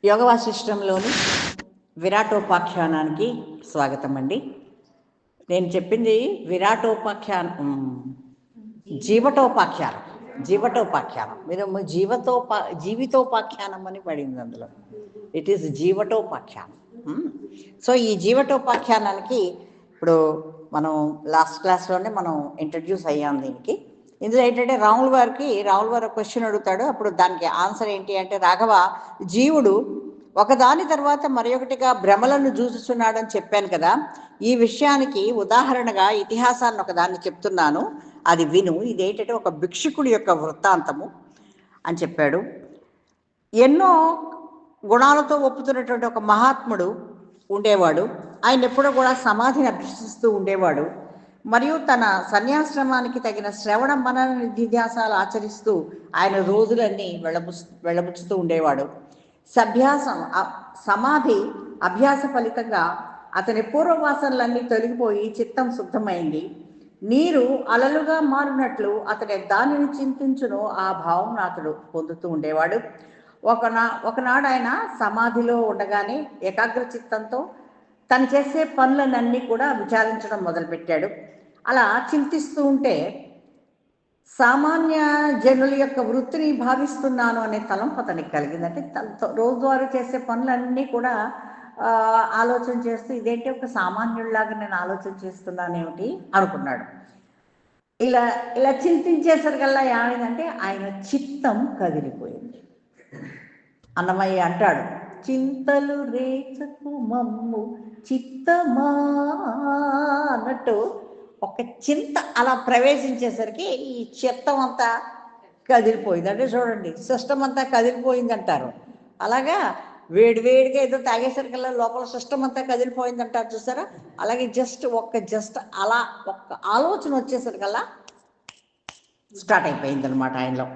యోగ వాసిష్టంలోని విరాటోపాఖ్యానానికి స్వాగతం అండి. నేను చెప్పింది విరాటోపాఖ్యానం, జీవటోపాఖ్యానం. మీరు జీవితోపాఖ్యానం అని పడింది అందులో. It is జీవటోపాఖ్యానం. సో ఈ జీవటోపాఖ్యానానికి ఇప్పుడు మనం లాస్ట్ క్లాస్లోనే మనం ఇంట్రడ్యూస్ అయ్యాం దీనికి. ఇందులో ఏంటంటే రాముల వారు క్వశ్చన్ అడుగుతాడు. అప్పుడు దానికి ఆన్సర్ ఏంటి అంటే, రాఘవ, జీవుడు ఒకదాని తర్వాత మరొకటిగా భ్రమలను చూస్తున్నాడని చెప్పాను కదా. ఈ విషయానికి ఉదాహరణగా ఇతిహాసాన్ని ఒకదాన్ని చెప్తున్నాను, అది విను. ఇదేంటంటే ఒక భిక్షుకుడి యొక్క వృత్తాంతము అని చెప్పాడు. ఎన్నో గుణాలతో ఒప్పుతున్నటువంటి ఒక మహాత్ముడు ఉండేవాడు. ఆయన ఎప్పుడూ కూడా సమాధిని అభ్యసిస్తూ ఉండేవాడు. మరియు తన సన్యాశ్రమానికి తగిన శ్రవణ మనన నిధిధ్యాసాలు ఆచరిస్తూ ఆయన రోజులన్నీ వెళ్ళబుచ్చుతూ ఉండేవాడు. సమాధి అభ్యాస ఫలితంగా అతని పూర్వవాసనలన్నీ తొలగిపోయి చిత్తం శుద్ధమైంది. నీరు అలలుగా మారినట్లు అతని దానిని చింతించును ఆ భావం అతడు పొందుతూ ఉండేవాడు. ఒకనాడు ఆయన సమాధిలో ఉండగానే ఏకాగ్ర చిత్తంతో తను చేసే పనులన్నీ కూడా విచారించడం మొదలుపెట్టాడు. అలా చింతిస్తూ ఉంటే సామాన్య జనుల యొక్క వృత్తిని భావిస్తున్నాను అనే తలంపు అతనికి కలిగిందంటే, రోజువారీ చేసే పనులన్నీ కూడా ఆలోచన చేస్తూ ఇదేంటి ఒక సామాన్యుడిలాగా నేను ఆలోచన చేస్తున్నానేమిటి అనుకున్నాడు. ఇలా ఇలా చింతించేసరికల్లా ఏమైందంటే ఆయన చిత్తం కదిలిపోయింది. అన్నమయ్య అంటాడు, చింతలు రేచకు మమ్ము చిత్తమా అన్నట్టు ఒక చింత అలా ప్రవేశించేసరికి ఈ చిత్తం అంతా కదిలిపోయింది. అంటే చూడండి, సిస్టమ్ అంతా కదిలిపోయింది అంటారు. అలాగా వేడివేడిగా ఏదో తాగేసరికల్లా లోపల సిస్టమ్ అంతా కదిలిపోయింది అంటారు చూసారా. అలాగే జస్ట్ అలా ఒక్క ఆలోచన వచ్చేసరికల్లా స్టార్ట్ అయిపోయింది అనమాట ఆయనలో.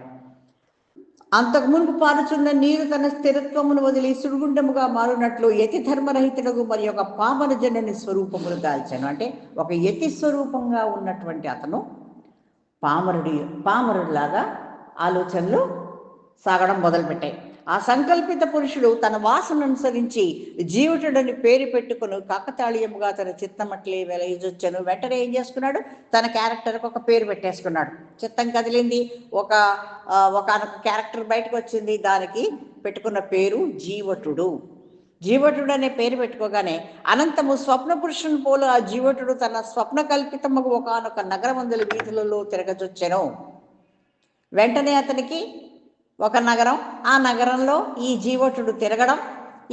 అంతకు మునుపు పారుచున్న నీరు తన స్థిరత్వమును వదిలి సుడిగుండముగా మారునట్లు యతి ధర్మరహితులకు మరి ఒక పామర జనుని స్వరూపమును దాల్చాను. అంటే ఒక యతి స్వరూపంగా ఉన్నటువంటి అతను పామరుడిలాగా ఆలోచనలు సాగడం మొదలుపెట్టాయి. ఆ సంకల్పిత పురుషుడు తన వాసన అనుసరించి జీవుటుడని పేరు పెట్టుకుని కాకతాళీయముగా తన చిత్తమట్లే వెలయజొచ్చను. వెంటనే ఏం చేసుకున్నాడు, తన క్యారెక్టర్కి ఒక పేరు పెట్టేసుకున్నాడు. చిత్తం కదిలింది, ఒక క్యారెక్టర్ బయటకు వచ్చింది, దానికి పెట్టుకున్న పేరు జీవటుడు. జీవటుడు అనే పేరు పెట్టుకోగానే అనంతము స్వప్న పురుషుని పోలు ఆ జీవటుడు తన స్వప్న కల్పితము ఒకనొక నగరమందుల వీధులలో తిరగజొచ్చెను. వెంటనే అతనికి ఒక నగరం, ఆ నగరంలో ఈ జీవటుడు తిరగడం,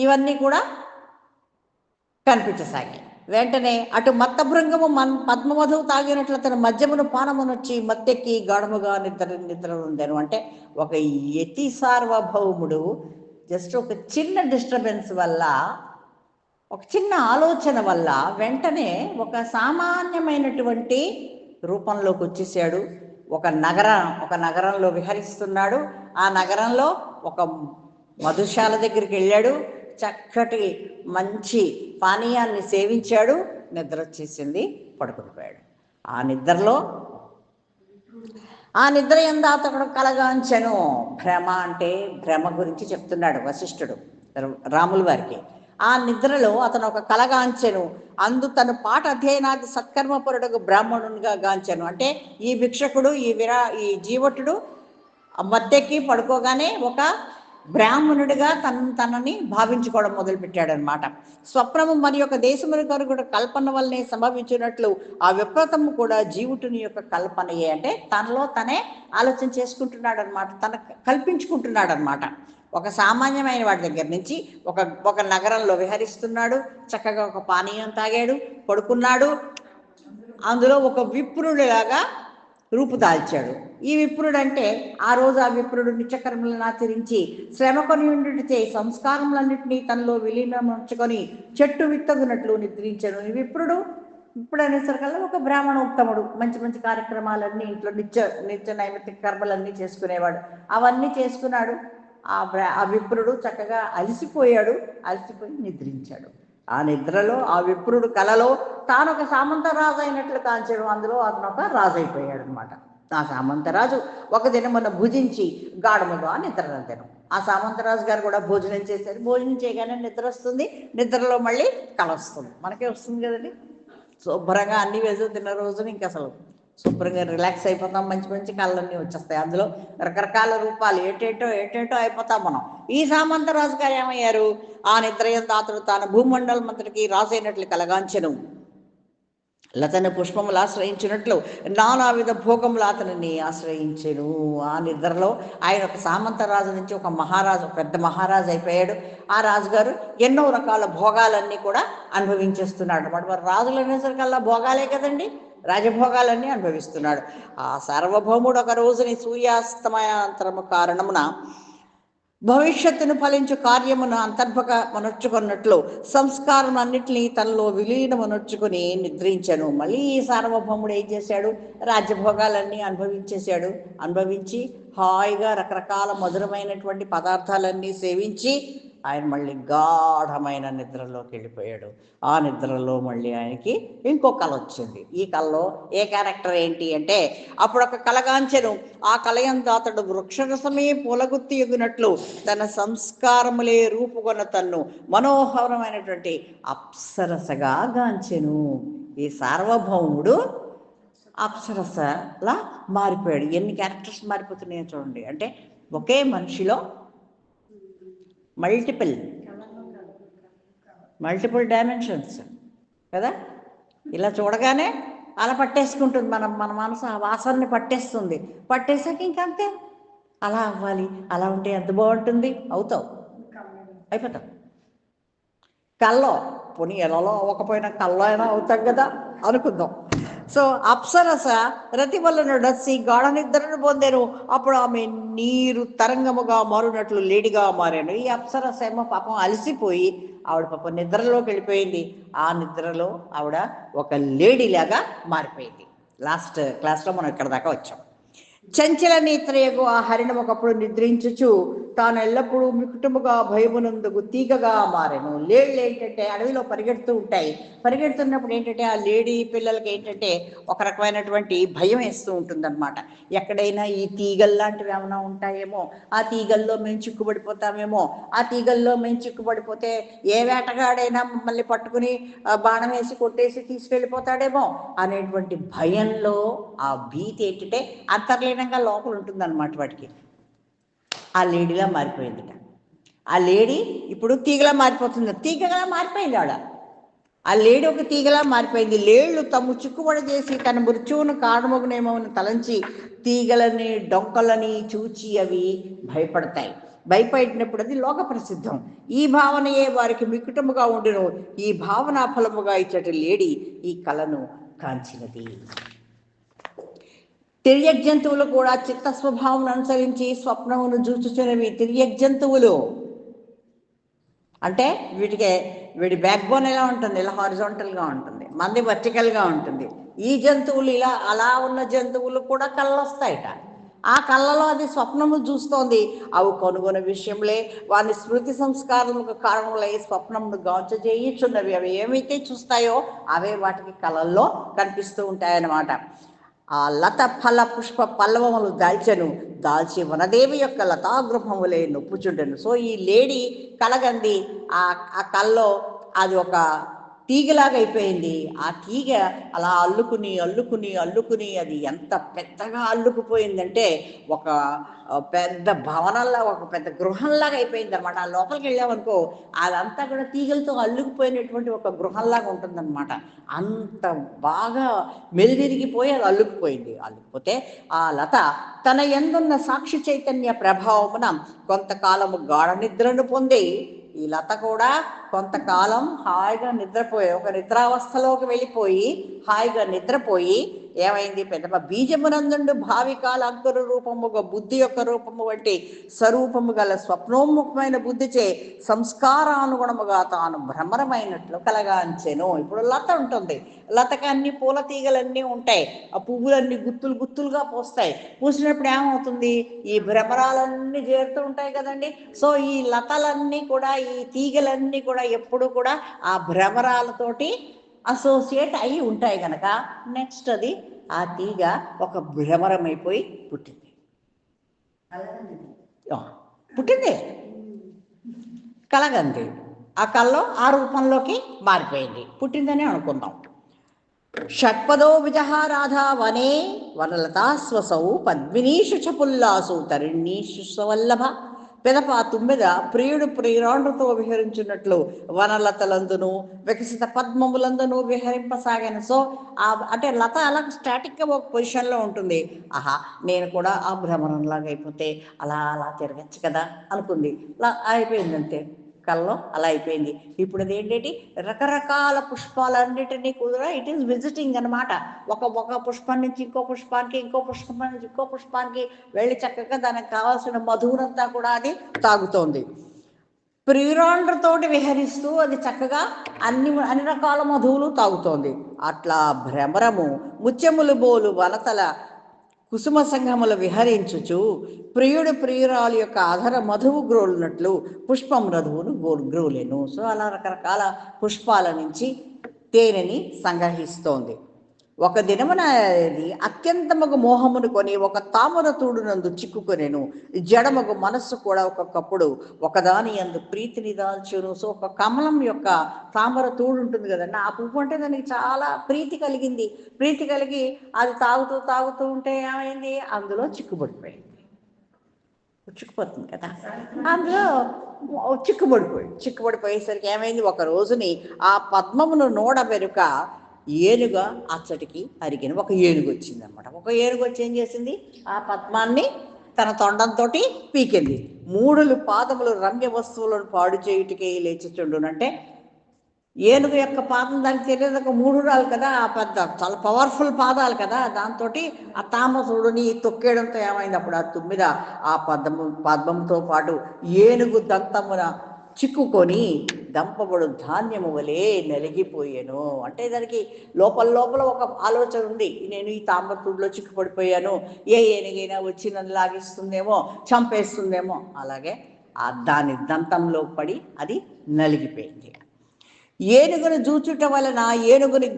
ఇవన్నీ కూడా కనిపించసాగాయి. వెంటనే అటు మత్తభృంగము పద్మమధువు తాగినట్లు తన మద్యమును పానమునొచ్చి మత్తెక్కి గాఢముగా నిద్ర ఉండెను. అంటే ఒక యతి సార్వభౌముడు జస్ట్ ఒక చిన్న డిస్టర్బెన్స్ వల్ల, ఒక చిన్న ఆలోచన వల్ల వెంటనే ఒక సామాన్యమైనటువంటి రూపంలోకి వచ్చేసాడు. ఒక నగరంలో విహరిస్తున్నాడు. ఆ నగరంలో ఒక మధుశాల దగ్గరికి వెళ్ళాడు. చక్కటి మంచి పానీయాన్ని సేవించాడు. నిద్ర వచ్చేసింది, పడుకునిపోయాడు. ఆ నిద్ర ఎందు అతడు కలగాంచెను. భ్రమ అంటే భ్రమ గురించి చెప్తున్నాడు వశిష్ఠుడు రాముల వారికి. ఆ నిద్రలో అతను ఒక కలగాంచెను. తన పాట అధ్యయనాది సత్కర్మపరుడు బ్రాహ్మణునిగా గాంచెను. అంటే ఈ భిక్షకుడు ఈ జీవటుడు మత్తెక్కి పడుకోగానే ఒక బ్రాహ్మణుడిగా తనని భావించుకోవడం మొదలుపెట్టాడు అనమాట. స్వప్నము మరి యొక్క దేశముని కూడా కల్పన వల్లనే సంభవించినట్లు ఆ విప్రతము కూడా జీవుటుని యొక్క కల్పనయే. అంటే తనలో తనే ఆలోచన చేసుకుంటున్నాడు అనమాట, తన కల్పించుకుంటున్నాడు అనమాట. ఒక సామాన్యమైన వాడి దగ్గర నుంచి ఒక నగరంలో విహరిస్తున్నాడు, చక్కగా ఒక పానీయం తాగాడు, పడుకున్నాడు. అందులో ఒక విప్రుడిలాగా రూపుదాల్చాడు. ఈ విప్రుడు అంటే ఆ రోజు ఆ విప్రుడు నిత్యకర్మలను ఆచరించి శ్రమ కొని ఉండుటచే సంస్కారములన్నింటినీ తనలో విలీనముంచుకొని చెట్టు విత్తగునట్లు నిద్రించాను. ఈ విప్రుడు అనేసరికల్లా ఒక బ్రాహ్మణ ఉత్తముడు, మంచి మంచి కార్యక్రమాలన్నీ ఇంట్లో నిత్య నైమిత్తిక కర్మలన్నీ చేసుకునేవాడు. అవన్నీ చేసుకున్నాడు. ఆ విప్రుడు చక్కగా అలసిపోయి నిద్రించాడు. ఆ నిద్రలో ఆ విప్రుడు కలలో తాను ఒక సామంతరాజు అయినట్లు కాంచాడు. అందులో అతను ఒక రాజు అయిపోయాడు అనమాట. ఆ సామంతరాజు ఒక దినమున భుజించి గాఢముగా నిద్రనెత్తెను. ఆ సామంతరాజు గారు కూడా భోజనం చేశారు. భోజనం చేయగానే నిద్ర వస్తుంది. నిద్రలో మళ్ళీ కళ వస్తుంది. మనకే వస్తుంది కదండి. శుభ్రంగా అన్ని వేసి తిన్న రోజున ఇంక అసలు శుభ్రంగా రిలాక్స్ అయిపోతాం. మంచి మంచి కళ్ళన్నీ వచ్చేస్తాయి. అందులో రకరకాల రూపాలు ఏటేటో అయిపోతాం మనం. ఈ సామంతరాజు గారు ఏమయ్యారు? ఆ నిద్రయందు అతడు తాను భూమండలం అంతటికి రాజైనట్లు కలగాంచెను. లతను పుష్పములు ఆశ్రయించినట్లు నానావిధ భోగములు అతనిని ఆశ్రయించెను. ఆ నిద్రలో ఆయన ఒక సామంతరాజు నుంచి ఒక మహారాజు, పెద్ద మహారాజు అయిపోయాడు. ఆ రాజుగారు ఎన్నో రకాల భోగాలన్నీ కూడా అనుభవించేస్తున్నాడు అనమాట. మరి రాజులు అనేసరికల్లా భోగాలే కదండి, రాజభోగాలన్నీ అనుభవిస్తున్నాడు. ఆ సార్వభౌముడు ఒక రోజుని సూర్యాస్తమయాంతరము కారణమున భవిష్యత్తును ఫలించు కార్యమును అంతర్భకమనొచ్చుకున్నట్లు సంస్కారం అన్నింటినీ తనలో విలీనమనొచ్చుకుని నిద్రించను. మళ్ళీ ఈ సార్వభౌముడు ఏం చేశాడు? రాజ్యభోగాలన్నీ అనుభవించి హాయిగా రకరకాల మధురమైనటువంటి పదార్థాలన్నీ సేవించి ఆయన మళ్ళీ గాఢమైన నిద్రలోకి వెళ్ళిపోయాడు. ఆ నిద్రలో మళ్ళీ ఆయనకి ఇంకో కళ వచ్చింది. ఈ కళలో ఏ క్యారెక్టర్ ఏంటి అంటే, అప్పుడు ఒక కలగాంచెను. ఆ కలయందు అతడు వృక్షరసమే పూలగుత్తి ఎగునట్లు తన సంస్కారములే రూపుగొన్న తన్ను మనోహరమైనటువంటి అప్సరసగా గాంచెను. ఈ సార్వభౌముడు అప్సరసలా మారిపోయాడు. ఎన్ని క్యారెక్టర్స్ మారిపోతున్నాయో చూడండి. అంటే ఒకే మనిషిలో మల్టిపుల్ డైమెన్షన్స్ కదా. ఇలా చూడగానే అలా పట్టేసుకుంటుంది మన మనసు, ఆ వాసనని పట్టేసాక ఇంకంతే. అలా అవ్వాలి, అలా ఉంటే ఎంత బాగుంటుంది. అయిపోతాం. కల్లో పోనీ ఎలాలో అవ్వకపోయినా కల్లో అయినా అవుతాం కదా అనుకుందాం. సో అప్సరస రతి వలన డస్సి గాఢ నిద్రను పొందాను. అప్పుడు ఆమె నీరు తరంగముగా మారునట్లు లేడిగా మారాను. ఈ అప్సరస ఏమో పాపం అలసిపోయి ఆవిడ పాపం నిద్రలోకి వెళ్ళిపోయింది. ఆ నిద్రలో ఆవిడ ఒక లేడీలాగా మారిపోయింది. లాస్ట్ క్లాస్లో మనం ఇక్కడ దాకా వచ్చాం. చంచల నేత్రయగు ఆ హరిణం ఒకప్పుడు నిద్రించుచు తాను ఎల్లప్పుడూ మికుటముగా భయమునందుకు తీగగా మారెను. లేళ్ళు ఏంటంటే అడవిలో పరిగెడుతున్నప్పుడు ఏంటంటే ఆ లేడీ పిల్లలకి ఏంటంటే ఒక రకమైనటువంటి భయం వేస్తూ ఉంటుందన్నమాట. ఎక్కడైనా ఈ తీగలు లాంటివి ఏమైనా ఉంటాయేమో, ఆ తీగల్లో మేము చిక్కుబడిపోతామేమో, ఆ తీగల్లో మేము చిక్కుబడిపోతే ఏ వేటగాడైనా మమ్మల్ని పట్టుకుని బాణం వేసి కొట్టేసి తీసుకెళ్ళిపోతాడేమో అనేటువంటి భయంలో ఆ భీతి ఏంటంటే అంతర్లీనంగా లోపల ఉంటుందన్నమాట వాటికి. ఆ లేడీలా మారిపోయిందిట. ఆ లేడీ ఇప్పుడు తీగలా మారిపోయింది ఆవిడ. ఆ లేడీ ఒక తీగలా మారిపోయింది. లేళ్ళు తమ్ము చిక్కుబడి చేసి తన మృత్యువును కారణమగునేమో అని తలంచి తీగలని డొంకలని చూచి అవి భయపడినప్పుడు అది లోక ప్రసిద్ధం. ఈ భావనయే వారికి మికుటముగా ఉండును. ఈ భావన ఫలముగా ఇచ్చటి లేడీ ఈ కళను కాంచినది. తిర్యక్ జంతువులు కూడా చిత్త స్వభావం అనుసరించి స్వప్నమును జూచుచున్నవి. తిర్యక్ జంతువులు అంటే వీటి బ్యాక్ బోన్ ఎలా ఉంటుంది? ఇలా హారిజాంటల్గా ఉంటుంది, మంది వర్టికల్గా ఉంటుంది. ఈ జంతువులు అలా ఉన్న జంతువులు కూడా కళ్ళు వస్తాయిట. ఆ కళ్ళలో అది స్వప్నము చూస్తోంది. అవి కొనుగొని విషయంలే వారి స్మృతి సంస్కారములకు కారణములై స్వప్నమును గాంచజేయుచున్నవి. అవి ఏమైతే చూస్తాయో అవే వాటికి కళల్లో కనిపిస్తూ ఉంటాయన్నమాట. ఆ లత ఫల పుష్ప పల్లవములు దాల్చి వనదేవి యొక్క లతాగృహములే నొప్పుచుండెను. సో ఈ లేడీ కలగంది. ఆ కల్లో అది ఒక తీగలాగా అయిపోయింది. ఆ తీగ అలా అల్లుకుని అది ఎంత పెద్దగా అల్లుకుపోయిందంటే ఒక పెద్ద భవనంలా, ఒక పెద్ద గృహంలాగా అయిపోయింది అనమాట. ఆ లోపలికి వెళ్ళామనుకో అదంతా కూడా తీగలతో అల్లుకుపోయినటువంటి ఒక గృహంలాగా ఉంటుందన్నమాట. అంత బాగా మెలిదిరిగిపోయి అది అల్లుకుపోతే ఆ లత తన యందున్న సాక్షి చైతన్య ప్రభావమున కొంతకాలము గాఢ నిద్రను పొంది, ఈ లత కూడా కొంతకాలం హాయిగా ఒక నిద్రావస్థలోకి వెళ్ళిపోయి హాయిగా నిద్రపోయి ఏమైంది? పెద్ద బీజమునందుండు భావికాల అంకుర రూపముగా బుద్ధి యొక్క రూపము వంటి స్వరూపము గల స్వప్నోన్ముఖమైన బుద్ధిచే సంస్కారానుగుణముగా తాను భ్రమరమైనట్లు కలగాంచెను. ఇప్పుడు లత ఉంటుంది. లతకి అన్ని పూల తీగలన్నీ ఉంటాయి. ఆ పువ్వులన్నీ గుత్తులుగా పూసినప్పుడు ఏమవుతుంది? ఈ భ్రమరాలన్నీ చేరుతూ ఉంటాయి కదండి. సో ఈ లతలన్నీ కూడా, ఈ తీగలన్నీ కూడా ఎప్పుడు కూడా ఆ భ్రమరాలతోటి అసోసియేట్ అయి ఉంటాయి కనుక నెక్స్ట్ అది ఆ తీగ ఒక భ్రమరమైపోయి పుట్టింది. పుట్టింది, కలగంది, ఆ కల్లో ఆ రూపంలోకి మారిపోయింది, పుట్టిందని అనుకుందాం. షట్పదో విజహారాధా వనే వనలతాస్వసౌ పద్మినీషు చ పుల్లాసు తరుణీషు సవల్లభ. పెదప తుమ్మెద ప్రియుడు ప్రియురాండ్రతో విహరించినట్లు వనలతలందును వికసిత పద్మములందును విహరింపసాగాను. సో అంటే లత అలా స్టాటిక్గా ఒక పొజిషన్లో ఉంటుంది. ఆహా, నేను కూడా ఆ భ్రమణంలాగా అయిపోతే అలా అలా తిరగచ్చు కదా అనుకుంది. అయిపోయింది అంతే, కల్లో అలా అయిపోయింది. ఇప్పుడు అదేంటంటే రకరకాల పుష్పాలన్నిటినీ కూడా ఇట్ ఈస్ విజిటింగ్ అనమాట. ఒక పుష్పం నుంచి ఇంకో పుష్పానికి, ఇంకో పుష్పం నుంచి ఇంకో పుష్పానికి వెళ్ళి చక్కగా దానికి కావాల్సిన మధువునంతా కూడా అది తాగుతోంది. ప్రియురాండ్రతోటి విహరిస్తూ అది చక్కగా అన్ని రకాల మధువులు తాగుతోంది. అట్లా భ్రమరము ముత్యములు బోలు వనతల కుసుమ సంఘములు విహరించుచు ప్రియుడు ప్రియురాలు యొక్క అధర మధువు గ్రోలునట్లు పుష్పం రధువును గ్రోలేను. సో అలా రకరకాల పుష్పాల నుంచి తేనెని సంగ్రహిస్తోంది. ఒక దినమున అత్యంతముగు మోహమును కొని ఒక తామర తూడునందు చిక్కుకొనేను. జడమగు మనస్సు కూడా ఒక్కొక్కప్పుడు ఒకదాని యందు ప్రీతిని దాల్చును. సో ఒక కమలం యొక్క తామర తూడు ఉంటుంది కదండి, ఆ పువ్వు అంటే దానికి చాలా ప్రీతి కలిగింది. ప్రీతి కలిగి అది తాగుతూ తాగుతూ ఉంటే ఏమైంది, అందులో చిక్కుపోతుంది కదా, అందులో చిక్కుబడిపోయేసరికి ఏమైంది, ఒక రోజుని ఆ పద్మమును నోడ వెనుక ఏనుగా అచ్చటికి అరిగిన ఒక ఏనుగు వచ్చింది అనమాట. ఒక ఏనుగు వచ్చి ఏం చేసింది, ఆ పద్మాన్ని తన తొండంతో పీకింది. మూడులు పాదములు రమ్య వస్తువులను పాడు చేయుటికే లేచుచుండునంటే ఏనుగు యొక్క పాదం దానికి తెలియదు, ఒక మూడురాలు కదా, ఆ పెద్ద చాలా పవర్ఫుల్ పాదాలు కదా, దాంతో ఆ తామసుడిని తొక్కేయడంతో ఏమైంది, అప్పుడు ఆ తుమ్మిద ఆ పద్మంతో పాటు ఏనుగు దంతమున చిక్కుకొని దంపబడు ధాన్యము వలె నలిగిపోయాను. అంటే దానికి లోపల ఒక ఆలోచన ఉంది, నేను ఈ తామరతుడిలో చిక్కుపడిపోయాను, ఏ ఏనుగైనా వచ్చి నన్ను లాగిస్తుందేమో, చంపేస్తుందేమో. అలాగే దాని దంతంలో పడి అది నలిగిపోయింది. ఏనుగును జూచుట వలన, ఏనుగుని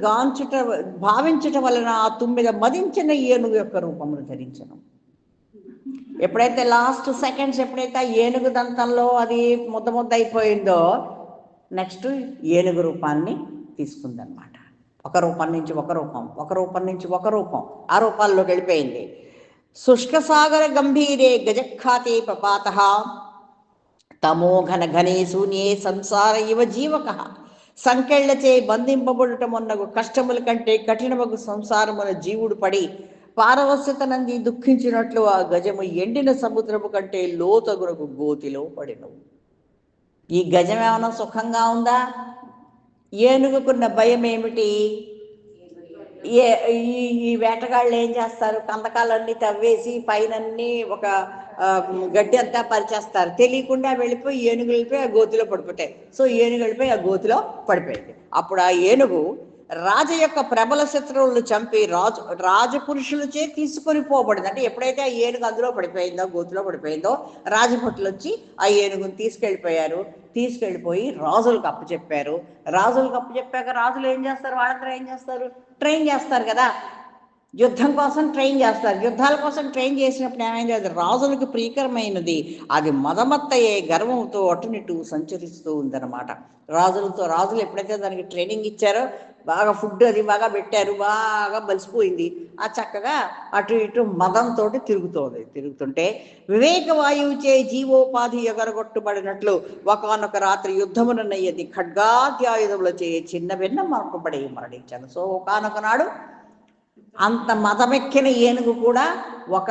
భావించుట వలన ఆ తుమ్మిద మదించిన ఏనుగు యొక్క రూపమును ధరించను. ఎప్పుడైతే లాస్ట్ సెకండ్స్ ఎప్పుడైతే ఏనుగు దంతంలో అది ముద్ద అయిపోయిందో, నెక్స్ట్ ఏనుగు రూపాన్ని తీసుకుందనమాట. ఒక రూపం నుంచి ఒక రూపం, ఒక రూపం నుంచి ఒక రూపం, ఆ రూపాల్లోకి వెళ్ళిపోయింది. శుష్క సాగర గంభీరే గజఖ్యాతే పపాత తమో ఘన ఘనే శూన్యే సంసార ఇవ జీవక. సంకెళ్లచే బంధింపబడుటమున్నగు కష్టముల కంటే కఠినమగు సంసారమున జీవుడు పడి పారవస్యతనంది దుఃఖించినట్లు ఆ గజము ఎండిన సముద్రము కంటే లోతగునకు గోతిలో పడిను. ఈ గజం ఏమైనా సుఖంగా ఉందా? ఏనుగుకున్న భయం ఏమిటి? ఈ వేటగాళ్ళు ఏం చేస్తారు, కందకాలన్నీ తవ్వేసి పైనన్నీ ఒక గడ్డి అంతా పరిచేస్తారు, తెలియకుండా వెళ్ళిపోయి ఏనుగు వెళ్ళిపోయి ఆ గోతిలో పడిపోతాయి. సో ఏనుగు వెళ్ళిపోయి ఆ గోతిలో పడిపోయింది. అప్పుడు ఆ ఏనుగు రాజు యొక్క ప్రబల శత్రువులను చంపి రాజపురుషులచే తీసుకొని పోబడింది. అంటే ఎప్పుడైతే ఆ ఏనుగు అందులో పడిపోయిందో, గోతిలో పడిపోయిందో, రాజభటులు వచ్చి ఆ ఏనుగుని తీసుకెళ్ళిపోయి రాజులకు అప్పచెప్పారు. రాజులకు అప్పచెప్పాక రాజులు ఏం చేస్తారు, వాళ్ళందరూ ఏం చేస్తారు, ట్రైన్ చేస్తారు కదా, యుద్ధం కోసం ట్రైన్ చేస్తారు. యుద్ధాల కోసం ట్రైన్ చేసినప్పుడు ఏమైంది, అది రాజులకు ప్రియకరమైనది, అది మదమత్తయ్యే గర్వంతో అటునిటు సంచరిస్తూ ఉందన్నమాట. రాజులు ఎప్పుడైతే దానికి ట్రైనింగ్ ఇచ్చారో, బాగా ఫుడ్ అది బాగా పెట్టారు, బాగా బలిసిపోయింది, ఆ చక్కగా అటు ఇటు మదంతో తిరుగుతుంటే వివేక వాయువుచే జీవోపాధి ఎగరగొట్టుబడినట్లు ఒకనొక రాత్రి యుద్ధమునయ్యది ఖడ్గాధ్యాయుధములచే చిన్న భిన్న మార్పబడి మరణించాను. సో ఒకనొక నాడు అంత మదమెక్కిన ఏనుగు కూడా ఒక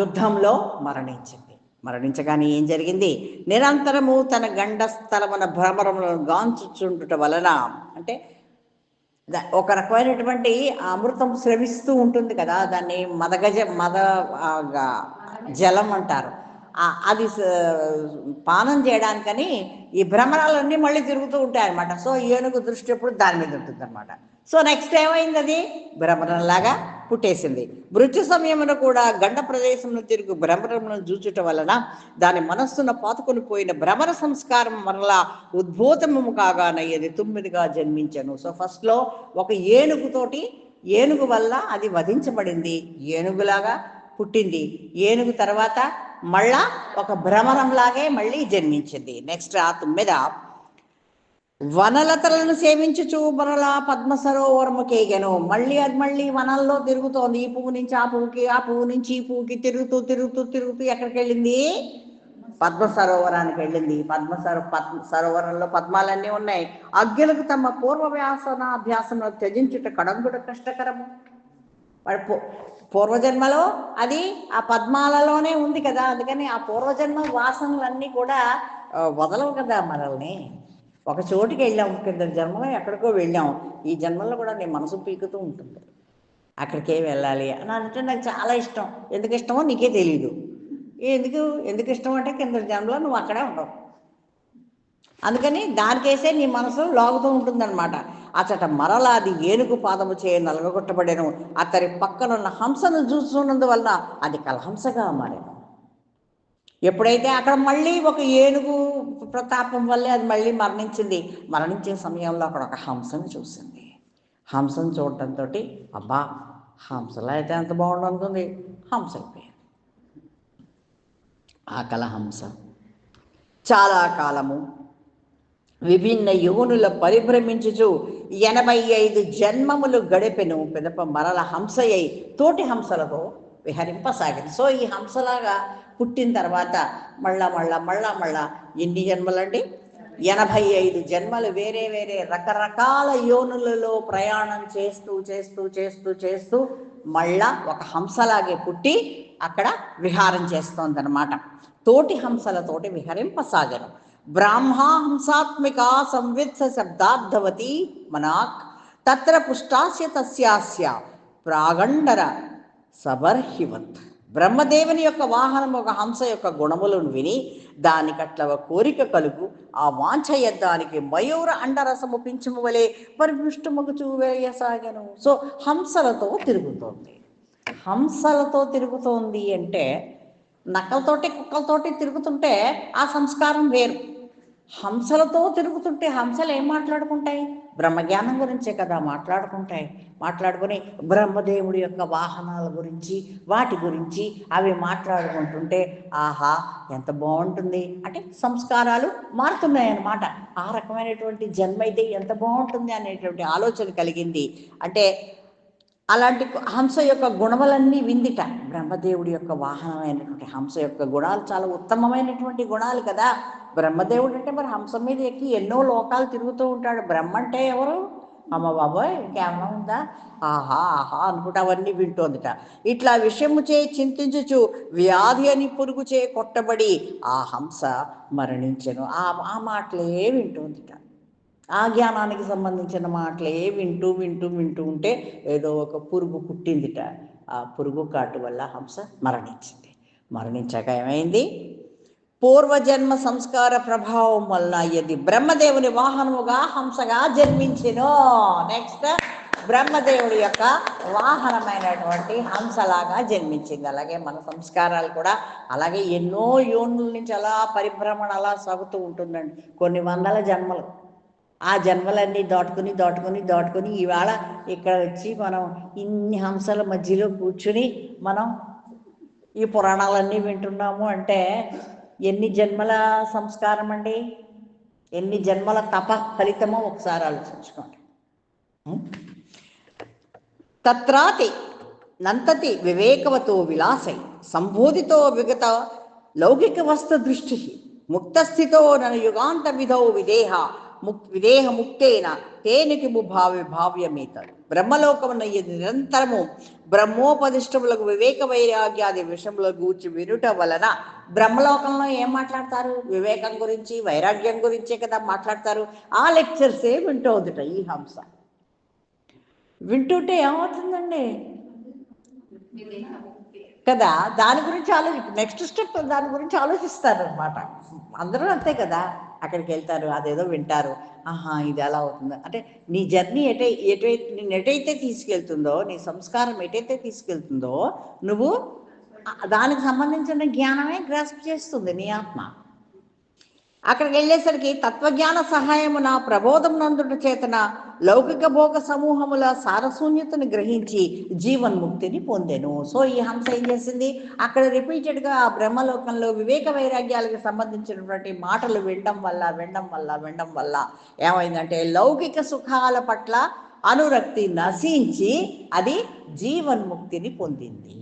యుద్ధంలో మరణించగానే ఏం జరిగింది, నిరంతరము తన గండస్థలమున భ్రమరములను గాంచుచుండుట వలన, అంటే ఒక రకమైనటువంటి అమృతం స్రవిస్తూ ఉంటుంది కదా, దాన్ని మద జలం అంటారు. అది పానం చేయడానికని ఈ భ్రమరాలన్నీ మళ్ళీ తిరుగుతూ ఉంటాయి అన్నమాట. సో ఏనుగు దృష్టి ఎప్పుడు దాని మీద ఉంటుంది అనమాట. సో నెక్స్ట్ ఏమైంది, అది భ్రమరంలాగా పుట్టేసింది. మృత్యు సమయమున కూడా గండ ప్రదేశమును తిరుగు భ్రమరమును చూచుట వలన దాని మనస్సున పాతుకొని పోయిన భ్రమర సంస్కారం మరలా ఉద్భూతము కాగానయ్యేది తుమ్మిదిగా జన్మించను. సో ఫస్ట్లో ఒక ఏనుగు వల్ల అది వధించబడింది, ఏనుగులాగా పుట్టింది. ఏనుగు తర్వాత మళ్ళా ఒక భ్రమరంలాగే మళ్ళీ జన్మించింది. నెక్స్ట్ ఆ తుమ్మెద వనలతలను సేవించుచు మరలా పద్మ సరోవరముకేగెను. మళ్ళీ వనంలో తిరుగుతోంది. ఈ పువ్వు నుంచి ఆ పువ్వుకి, ఆ పువ్వు నుంచి ఈ పువ్వుకి తిరుగుతూ ఎక్కడికి వెళ్ళింది? పద్మ సరోవరానికి వెళ్ళింది. పద్మ సరోవరంలో పద్మాలన్నీ ఉన్నాయి. అగ్గులకు తమ పూర్వవ్యాసనాభ్యాసంలో త్యజించుట కడంగుట కష్టకరము. వాడు పూర్వజన్మలో అది ఆ పద్మాలలోనే ఉంది కదా, అందుకని ఆ పూర్వజన్మ వాసనలన్నీ కూడా వదలవు కదా మనల్ని. ఒక చోటుకి వెళ్ళాం, కింద జన్మలో ఎక్కడికో వెళ్ళాం, ఈ జన్మలో కూడా నీ మనసు పీకుతూ ఉంటుంది అక్కడికే వెళ్ళాలి అని అంటే నాకు చాలా ఇష్టం. ఎందుకు ఇష్టమో నీకే తెలియదు. ఎందుకు ఇష్టం అంటే కింద జన్మలో నువ్వు అక్కడే ఉండవు, అందుకని దానికేసే నీ మనసు లాగుతూ ఉంటుందన్నమాట. అచట మరలాది ఏనుగు పాదము చేయ నలగొట్టబడేను. అతని పక్కనున్న హంసను చూస్తున్నందువలన అది కలహంసగా మారాను. ఎప్పుడైతే అక్కడ మళ్ళీ ఒక ఏనుగు ప్రతాపం వల్లే అది మళ్ళీ మరణించే సమయంలో అక్కడ ఒక హంసను చూసింది. హంసను చూడటంతో అబ్బా హంసలా అయితే ఎంత బాగుండు అనుకుంది, హంస అయిపోయింది. ఆ కలహంస చాలా కాలము విభిన్న యోనుల పరిభ్రమించుచు 85 జన్మములు గడిపెను. పిదప మరల హంసయ్యి తోటి హంసలతో విహరింపసాగింది. సో ఈ హంసలాగా పుట్టిన తర్వాత మళ్ళా ఎన్ని జన్మలండి? 85 జన్మలు వేరే వేరే రకరకాల యోనులలో ప్రయాణం చేస్తూ మళ్ళా ఒక హంసలాగే పుట్టి అక్కడ విహారం చేస్తోందనమాట. తోటి హంసలతోటి విహరింపసాగను. బ్రాహ్మహంసాత్మిక సంవిత్స శబ్దార్థవతి మనాక్ తత్ర పుష్టాస్య తస్యాస్య ప్రాగండర సబర్హివత్. బ్రహ్మదేవుని యొక్క వాహనం ఒక హంస యొక్క గుణములను విని దానికట్ల కోరిక కలుగు ఆ వాంఛయద్దానికి మయూర అండరసము పింఛము వలె పరిపుష్టముగుచూ వేయసాగను. సో హంసలతో తిరుగుతోంది అంటే నక్కలతోటి కుక్కలతోటి తిరుగుతుంటే ఆ సంస్కారం వేరు. హంసలతో తిరుగుతుంటే హంసలు ఏం మాట్లాడుకుంటాయి? బ్రహ్మజ్ఞానం గురించే కదా మాట్లాడుకుని బ్రహ్మదేవుడి యొక్క వాహనాల గురించి వాటి గురించి అవి మాట్లాడుకుంటుంటే ఆహా ఎంత బాగుంటుంది అంటే సంస్కారాలు మారుతున్నాయన్నమాట. ఆ రకమైనటువంటి జన్మ అయితే ఎంత బాగుంటుంది అనేటువంటి ఆలోచన కలిగింది. అంటే అలాంటి హంస యొక్క గుణములన్నీ విందిట. బ్రహ్మదేవుడి యొక్క వాహనమైనటువంటి హంస యొక్క గుణాలు చాలా ఉత్తమమైనటువంటి గుణాలు కదా. బ్రహ్మదేవుడు అంటే మరి హంస మీద ఎక్కి ఎన్నో లోకాలు తిరుగుతూ ఉంటాడు. బ్రహ్మ అంటే ఎవరు? అమ్మ బాబోయ్ ఇంకేమన్నా ఉందా? ఆహా అనుకుంటా అవన్నీ వింటోందిట. ఇట్లా విషయము చే చింతించుచు వ్యాధి అని పురుగు చే కొట్టబడి ఆ హంస మరణించెను. ఆ మాటలే వింటోందిట. ఆ జ్ఞానానికి సంబంధించిన మాటలే వింటూ ఉంటే ఏదో ఒక పురుగు పుట్టిందిట. ఆ పురుగు కాటు వల్ల హంస మరణించాక ఏమైంది? పూర్వజన్మ సంస్కార ప్రభావం వల్ల ఇది బ్రహ్మదేవుని వాహనముగా హంసగా జన్మించెను. నెక్స్ట్ బ్రహ్మదేవుడి యొక్క వాహనమైనటువంటి హంసలాగా జన్మించింది. అలాగే మన సంస్కారాలు కూడా అలాగే ఎన్నో యోనుల నుంచి అలా పరిభ్రమణ అలా సాగుతూ ఉంటుందండి. కొన్ని వందల జన్మలు. ఆ జన్మలన్నీ దాటుకుని ఇవాళ ఇక్కడ వచ్చి మనం ఇన్ని హంసల మధ్యలో కూర్చుని మనం ఈ పురాణాలన్నీ వింటున్నాము అంటే ఎన్ని జన్మల సంస్కారం అండి, ఎన్ని జన్మల తప ఫలితమో ఒకసారి ఆలోచించుకోండి. తత్రాతి నంతతి వివేకవతో విలాసై సంబోధితో విగత లౌకిక వస్తు దృష్టి ముక్తస్థితో నను యుగాంత విధౌ విదేహ ముక్తేన తేనికి భావ్యమేత. బ్రహ్మలోకమున నిరంతరము బ్రహ్మోపదిష్టములకు వివేక వైరాగ్యాది విషయముల గూర్చి వినుట వలన బ్రహ్మలోకంలో ఏం మాట్లాడతారు? వివేకం గురించి వైరాగ్యం గురించే కదా మాట్లాడతారు. ఆ లెక్చర్సే వింటోందిట ఈ హంస. వింటుంటే ఏమవుతుందండి కదా, దాని గురించి నెక్స్ట్ స్టెప్ దాని గురించి ఆలోచిస్తారు అనమాట. అందరూ అంతే కదా, అక్కడికి వెళ్తారు, అదేదో వింటారు. ఆహా ఇది ఎలా అవుతుంది అంటే నీ జర్నీ ఎటైతే తీసుకెళ్తుందో, నీ సంస్కారం ఎటైతే తీసుకెళ్తుందో నువ్వు దానికి సంబంధించిన జ్ఞానమే గ్రాస్ప్ చేస్తుంది నీ ఆత్మ. అక్కడికి వెళ్ళేసరికి తత్వజ్ఞాన సహాయము నా ప్రబోధం నందుట చేతన లౌకిక భోగ సమూహముల సారశూన్యతను గ్రహించి జీవన్ముక్తిని పొందెను. సో ఈ హంస ఏం చేసింది, అక్కడ రిపీటెడ్గా ఆ బ్రహ్మలోకంలో వివేక వైరాగ్యాలకు సంబంధించినటువంటి మాటలు వినడం వల్ల ఏమైందంటే లౌకిక సుఖాల పట్ల అనురక్తి నశించి అది జీవన్ముక్తిని పొందింది.